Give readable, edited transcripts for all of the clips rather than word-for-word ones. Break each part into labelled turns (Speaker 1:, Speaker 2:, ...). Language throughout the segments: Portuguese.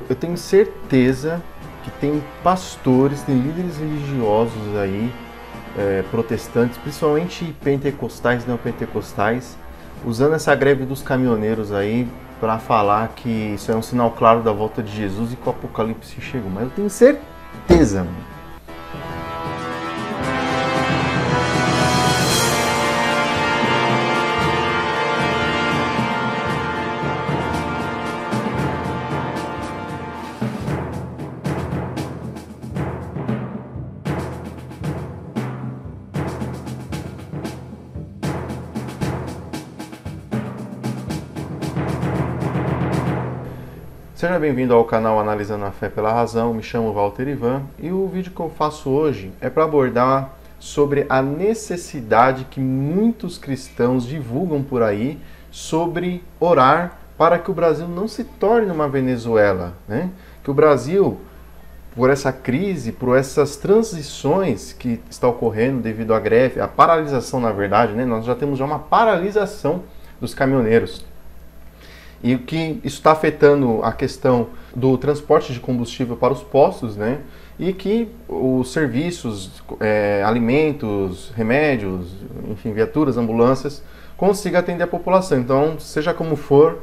Speaker 1: eu tenho certeza que tem pastores, tem líderes religiosos aí, protestantes, principalmente pentecostais e neopentecostais, usando essa greve dos caminhoneiros aí para falar que isso é um sinal claro da volta de Jesus e que o Apocalipse chegou. Mas eu tenho certeza, mano. Seja bem-vindo ao canal Analisando a Fé pela Razão, me chamo Walter Ivan e o vídeo que eu faço hoje é para abordar sobre a necessidade que muitos cristãos divulgam por aí sobre orar para que o Brasil não se torne uma Venezuela, né? Que o Brasil, por essa crise, por essas transições que está ocorrendo devido à greve, à paralisação na verdade, né? Nós já temos uma paralisação dos caminhoneiros. E que isso está afetando a questão do transporte de combustível para os postos, né? E que os serviços, alimentos, remédios, enfim, viaturas, ambulâncias, consigam atender a população. Então, seja como for,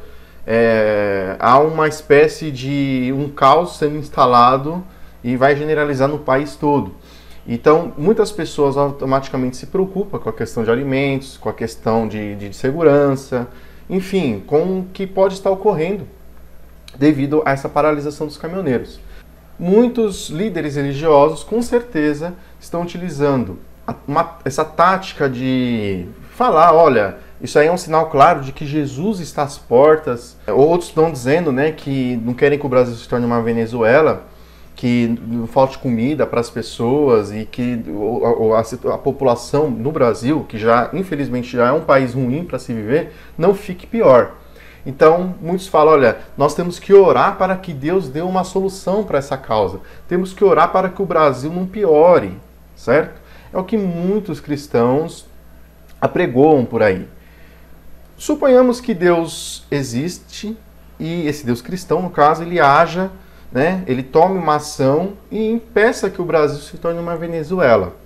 Speaker 1: há uma espécie de um caos sendo instalado e vai generalizar no país todo. Então, muitas pessoas automaticamente se preocupam com a questão de alimentos, com a questão de segurança, enfim, com o que pode estar ocorrendo devido a essa paralisação dos caminhoneiros. Muitos líderes religiosos, com certeza, estão utilizando essa tática de falar, olha, isso aí é um sinal claro de que Jesus está às portas. Outros estão dizendo, né, que não querem que o Brasil se torne uma Venezuela, que não falte comida para as pessoas e que a população no Brasil, que já infelizmente já é um país ruim para se viver, não fique pior. Então, muitos falam, olha, nós temos que orar para que Deus dê uma solução para essa causa. Temos que orar para que o Brasil não piore, certo? É o que muitos cristãos apregoam por aí. Suponhamos que Deus existe e esse Deus cristão, no caso, ele haja, né, ele tome uma ação e impeça que o Brasil se torne uma Venezuela.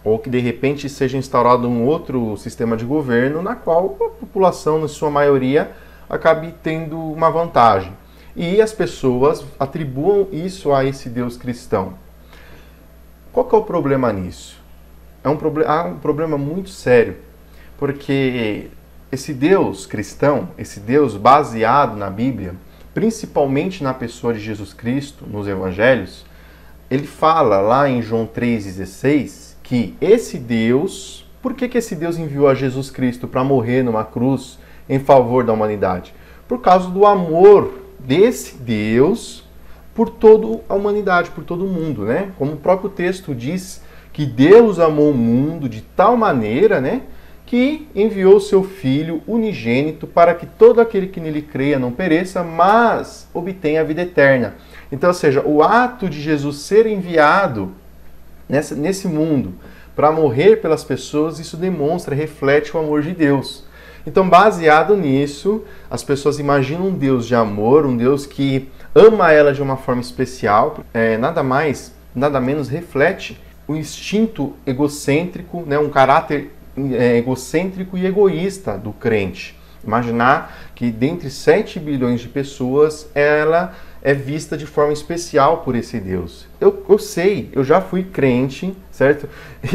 Speaker 1: Ou que de repente seja instaurado um outro sistema de governo na qual a população, na sua maioria, acabe tendo uma vantagem. E as pessoas atribuam isso a esse Deus cristão. Qual que é o problema nisso? Há um problema muito sério, porque esse Deus cristão, esse Deus baseado na Bíblia, principalmente na pessoa de Jesus Cristo, nos evangelhos, ele fala lá em João 3,16 que esse Deus, por que esse Deus enviou a Jesus Cristo para morrer numa cruz em favor da humanidade? Por causa do amor desse Deus por toda a humanidade, por todo o mundo, né? Como o próprio texto diz, que Deus amou o mundo de tal maneira, né, que enviou seu Filho unigênito para que todo aquele que nele creia não pereça, mas obtenha a vida eterna. Então, ou seja, o ato de Jesus ser enviado nesse mundo para morrer pelas pessoas, isso demonstra, reflete o amor de Deus. Então, baseado nisso, as pessoas imaginam um Deus de amor, um Deus que ama ela de uma forma especial, nada mais, nada menos reflete o instinto egocêntrico, né, um caráter egocêntrico e egoísta do crente. Imaginar que dentre 7 bilhões de pessoas, ela é vista de forma especial por esse Deus. Eu sei, eu já fui crente, certo?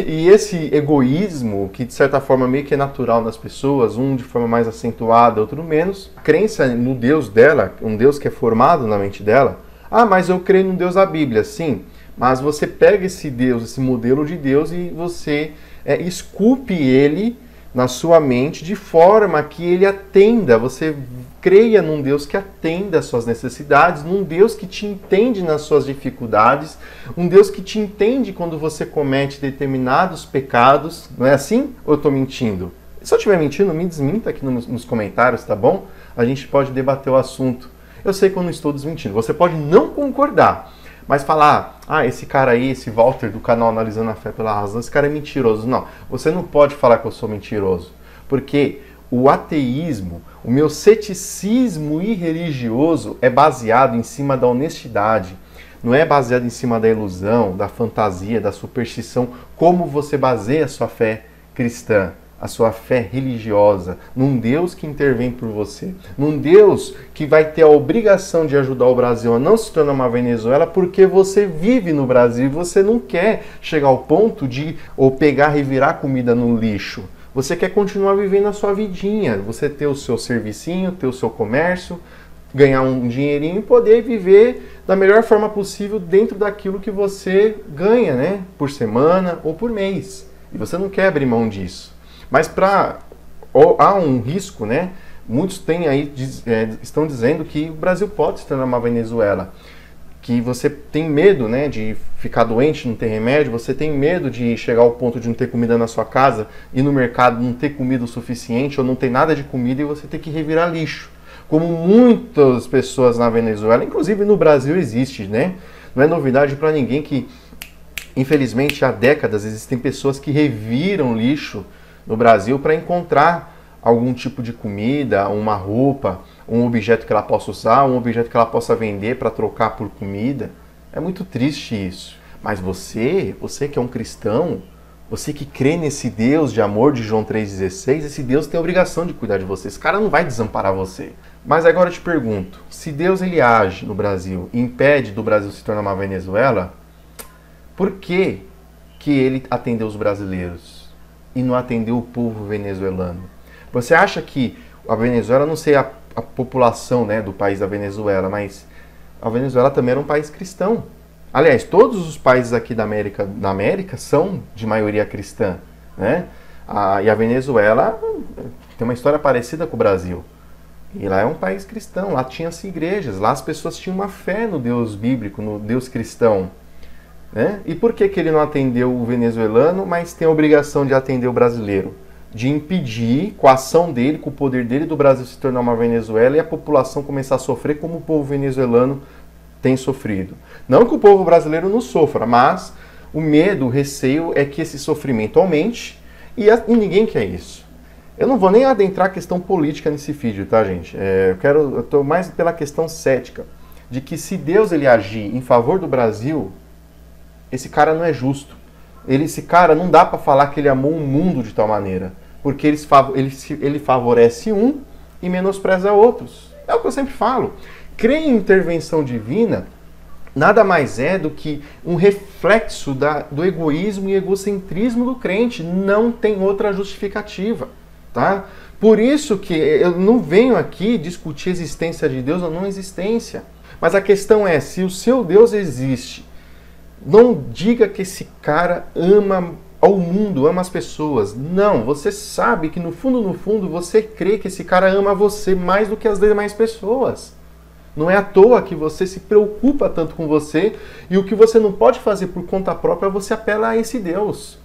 Speaker 1: E esse egoísmo, que de certa forma meio que é natural nas pessoas, um de forma mais acentuada, outro menos, a crença no Deus dela, um Deus que é formado na mente dela, mas eu creio no Deus da Bíblia, sim, mas você pega esse Deus, esse modelo de Deus e você esculpe ele na sua mente de forma que ele atenda, você creia num Deus que atenda às suas necessidades, num Deus que te entende nas suas dificuldades, um Deus que te entende quando você comete determinados pecados, não é assim? Ou eu estou mentindo? Se eu estiver mentindo, me desminta aqui nos comentários, tá bom? A gente pode debater o assunto. Eu sei que eu não estou desmentindo, você pode não concordar, mas falar, esse cara aí, esse Walter do canal Analisando a Fé pela Razão, esse cara é mentiroso. Não, você não pode falar que eu sou mentiroso, porque o ateísmo, o meu ceticismo irreligioso é baseado em cima da honestidade. Não é baseado em cima da ilusão, da fantasia, da superstição, como você baseia a sua fé cristã, a sua fé religiosa, num Deus que intervém por você, num Deus que vai ter a obrigação de ajudar o Brasil a não se tornar uma Venezuela, porque você vive no Brasil e você não quer chegar ao ponto de ou pegar e virar comida no lixo. Você quer continuar vivendo a sua vidinha, você ter o seu servicinho, ter o seu comércio, ganhar um dinheirinho e poder viver da melhor forma possível dentro daquilo que você ganha, né? Por semana ou por mês. E você não quer abrir mão disso. Mas há um risco, né? Muitos têm aí, estão dizendo que o Brasil pode se tornar uma Venezuela. Que você tem medo, né, de ficar doente, não ter remédio, você tem medo de chegar ao ponto de não ter comida na sua casa, ir no mercado, não ter comida o suficiente, ou não ter nada de comida e você ter que revirar lixo. Como muitas pessoas na Venezuela, inclusive no Brasil existe, né? Não é novidade para ninguém que, infelizmente, há décadas existem pessoas que reviram lixo no Brasil para encontrar algum tipo de comida, uma roupa, um objeto que ela possa usar, um objeto que ela possa vender para trocar por comida. É muito triste isso. Mas você que é um cristão, você que crê nesse Deus de amor de João 3,16, esse Deus tem a obrigação de cuidar de você. Esse cara não vai desamparar você. Mas agora eu te pergunto, se Deus ele age no Brasil e impede do Brasil se tornar uma Venezuela, por que ele atendeu os brasileiros e não atendeu o povo venezuelano? Você acha que a Venezuela, não sei a população, né, do país da Venezuela, mas a Venezuela também era um país cristão. Aliás, todos os países aqui da América são de maioria cristã, né? E a Venezuela tem uma história parecida com o Brasil. E lá é um país cristão, lá tinha-se igrejas, lá as pessoas tinham uma fé no Deus bíblico, no Deus cristão. Né? E por que ele não atendeu o venezuelano, mas tem a obrigação de atender o brasileiro? De impedir, com a ação dele, com o poder dele, do Brasil se tornar uma Venezuela e a população começar a sofrer como o povo venezuelano tem sofrido. Não que o povo brasileiro não sofra, mas o medo, o receio é que esse sofrimento aumente e ninguém quer isso. Eu não vou nem adentrar a questão política nesse vídeo, tá, gente? Eu estou mais pela questão cética, de que se Deus ele agir em favor do Brasil, esse cara não é justo. Esse cara não dá para falar que ele amou o mundo de tal maneira, porque ele favorece um e menospreza outros. É o que eu sempre falo. Crer em intervenção divina nada mais é do que um reflexo do egoísmo e egocentrismo do crente. Não tem outra justificativa. Tá? Por isso que eu não venho aqui discutir a existência de Deus ou não existência. Mas a questão é, se o seu Deus existe, não diga que esse cara ama ao mundo, ama as pessoas. Não, você sabe que no fundo, você crê que esse cara ama você mais do que as demais pessoas. Não é à toa que você se preocupa tanto com você e o que você não pode fazer por conta própria, você apela a esse Deus.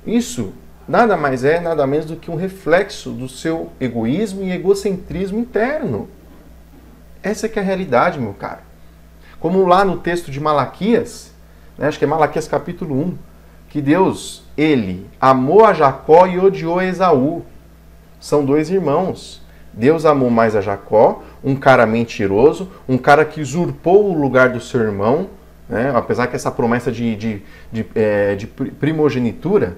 Speaker 1: Isso nada mais é, nada menos do que um reflexo do seu egoísmo e egocentrismo interno. Essa que é a realidade, meu caro. Como lá no texto de Malaquias, né, acho que é Malaquias capítulo 1, que Deus, ele amou a Jacó e odiou a Esaú. São dois irmãos. Deus amou mais a Jacó, um cara mentiroso, um cara que usurpou o lugar do seu irmão, né, apesar que essa promessa de primogenitura,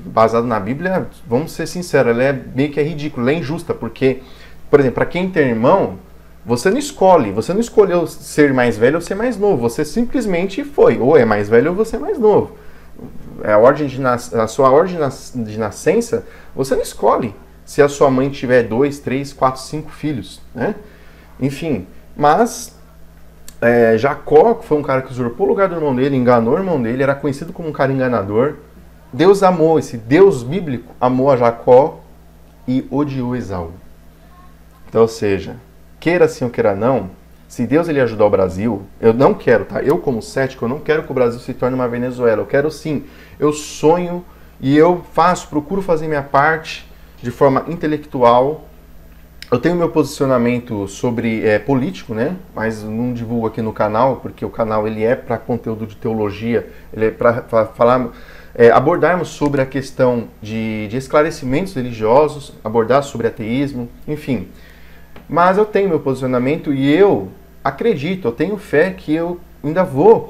Speaker 1: baseado na Bíblia, vamos ser sinceros, ela é meio que ridícula, ela é injusta, porque, por exemplo, para quem tem irmão, você não escolheu ser mais velho ou ser mais novo, você simplesmente foi, ou é mais velho ou você é mais novo. A sua ordem de nascença, você não escolhe se a sua mãe tiver 2, 3, 4, 5 filhos, né? Enfim, mas Jacó, que foi um cara que usurpou o lugar do irmão dele, enganou o irmão dele, era conhecido como um cara enganador. Deus amou, esse Deus bíblico amou a Jacó e odiou Esaú. Então, ou seja, queira sim ou queira não, se Deus ele ajudar o Brasil, eu não quero, tá? Eu como cético, eu não quero que o Brasil se torne uma Venezuela. Eu quero sim, eu sonho e eu procuro fazer minha parte de forma intelectual. Eu tenho meu posicionamento sobre político, né? Mas não divulgo aqui no canal, porque o canal ele é para conteúdo de teologia, ele é para falar abordarmos sobre a questão de esclarecimentos religiosos, abordar sobre ateísmo, enfim. Mas eu tenho meu posicionamento e eu acredito, eu tenho fé que eu ainda vou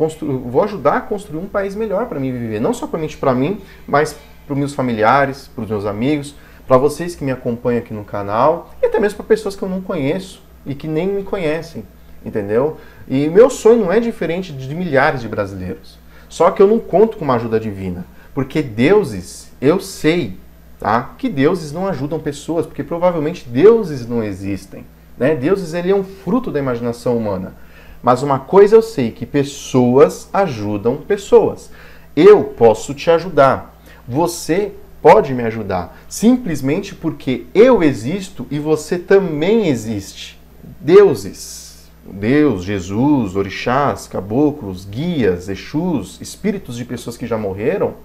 Speaker 1: ajudar a construir um país melhor para mim viver. Não somente para mim, mas para os meus familiares, para os meus amigos, para vocês que me acompanham aqui no canal e até mesmo para pessoas que eu não conheço e que nem me conhecem, entendeu? E meu sonho não é diferente de milhares de brasileiros. Só que eu não conto com uma ajuda divina, porque deuses, eu sei, tá? Que deuses não ajudam pessoas, porque provavelmente deuses não existem, né? Deuses, ele é um fruto da imaginação humana. Mas uma coisa eu sei, que pessoas ajudam pessoas. Eu posso te ajudar. Você pode me ajudar. Simplesmente porque eu existo e você também existe. Deuses, Deus, Jesus, orixás, caboclos, guias, exus, espíritos de pessoas que já morreram,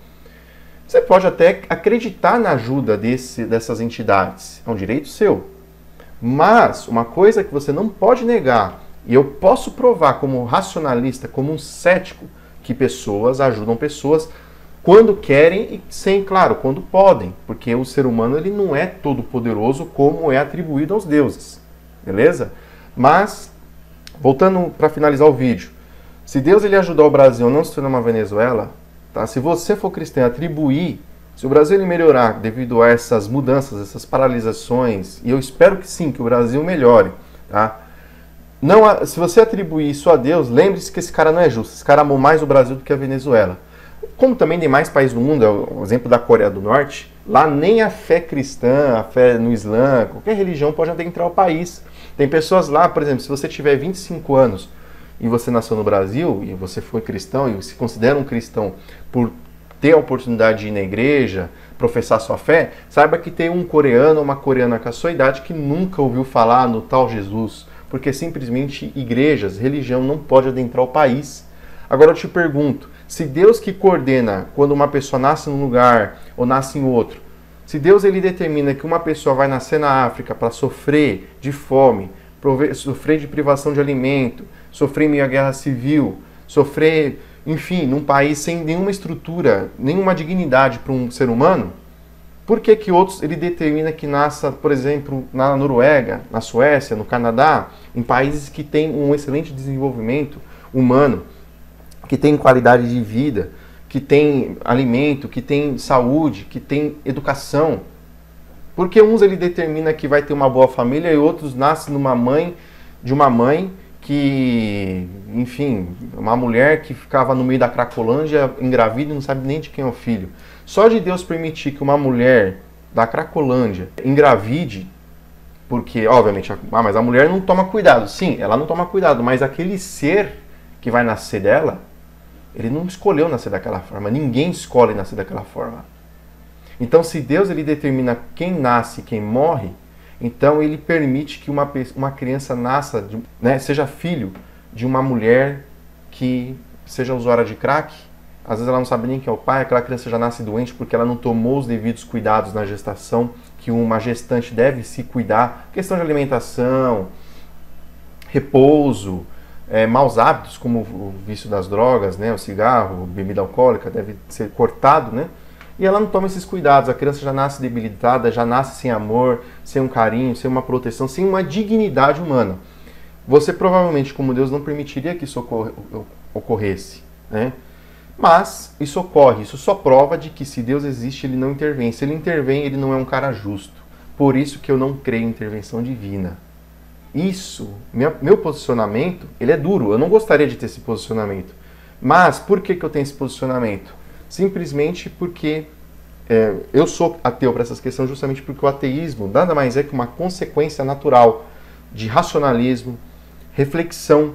Speaker 1: você pode até acreditar na ajuda dessas entidades. É um direito seu. Mas uma coisa que você não pode negar, e eu posso provar como racionalista, como um cético, que pessoas ajudam pessoas quando querem e sem, claro, quando podem. Porque o ser humano, ele não é todo poderoso como é atribuído aos deuses. Beleza? Mas, voltando para finalizar o vídeo, se Deus ele ajudar o Brasil a não se tornar uma Venezuela, tá? Se você for cristão, atribuir, se o Brasil ele melhorar devido a essas mudanças, essas paralisações, e eu espero que sim, que o Brasil melhore, tá? Não, se você atribuir isso a Deus, lembre-se que esse cara não é justo. Esse cara amou mais o Brasil do que a Venezuela. Como também tem mais países do mundo, é o exemplo da Coreia do Norte, lá nem a fé cristã, a fé no Islã, qualquer religião pode adentrar o país. Tem pessoas lá, por exemplo, se você tiver 25 anos e você nasceu no Brasil, e você foi cristão, e se considera um cristão por ter a oportunidade de ir na igreja, professar sua fé, saiba que tem um coreano ou uma coreana com a sua idade que nunca ouviu falar no tal Jesus, porque simplesmente igrejas, religião não pode adentrar o país. Agora eu te pergunto, se Deus que coordena quando uma pessoa nasce num lugar ou nasce em outro, se Deus ele determina que uma pessoa vai nascer na África para sofrer de fome, sofrer de privação de alimento, sofrer em meio à guerra civil, sofrer, enfim, num país sem nenhuma estrutura, nenhuma dignidade para um ser humano, por que que outros ele determina que nasça, por exemplo, na Noruega, na Suécia, no Canadá, em países que têm um excelente desenvolvimento humano, que tem qualidade de vida, que tem alimento, que tem saúde, que tem educação? Porque uns ele determina que vai ter uma boa família e outros nascem de uma mãe que, enfim, uma mulher que ficava no meio da Cracolândia, engravida e não sabe nem de quem é o filho. Só de Deus permitir que uma mulher da Cracolândia engravide, porque, obviamente, mas a mulher não toma cuidado. Sim, ela não toma cuidado, mas aquele ser que vai nascer dela, ele não escolheu nascer daquela forma. Ninguém escolhe nascer daquela forma. Então, se Deus ele determina quem nasce e quem morre, então ele permite que uma criança nasça, né, seja filho de uma mulher que seja usuária de crack. Às vezes ela não sabe nem quem é o pai, aquela criança já nasce doente porque ela não tomou os devidos cuidados na gestação, que uma gestante deve se cuidar. Questão de alimentação, repouso, maus hábitos como o vício das drogas, né, o cigarro, bebida alcoólica, deve ser cortado, né? E ela não toma esses cuidados, a criança já nasce debilitada, já nasce sem amor, sem um carinho, sem uma proteção, sem uma dignidade humana. Você provavelmente, como Deus, não permitiria que isso ocorresse, né? Mas isso ocorre, isso só prova de que se Deus existe, ele não intervém. Se ele intervém, ele não é um cara justo. Por isso que eu não creio em intervenção divina. Isso, meu posicionamento, ele é duro. Eu não gostaria de ter esse posicionamento. Mas por que eu tenho esse posicionamento? Simplesmente porque eu sou ateu para essas questões, justamente porque o ateísmo nada mais é que uma consequência natural de racionalismo, reflexão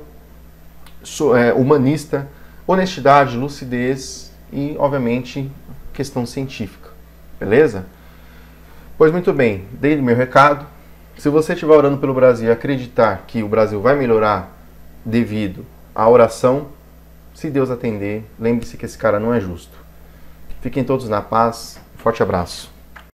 Speaker 1: humanista, honestidade, lucidez e, obviamente, questão científica. Beleza? Pois muito bem, dei o meu recado. Se você estiver orando pelo Brasil e acreditar que o Brasil vai melhorar devido à oração, se Deus atender, lembre-se que esse cara não é justo. Fiquem todos na paz. Forte abraço.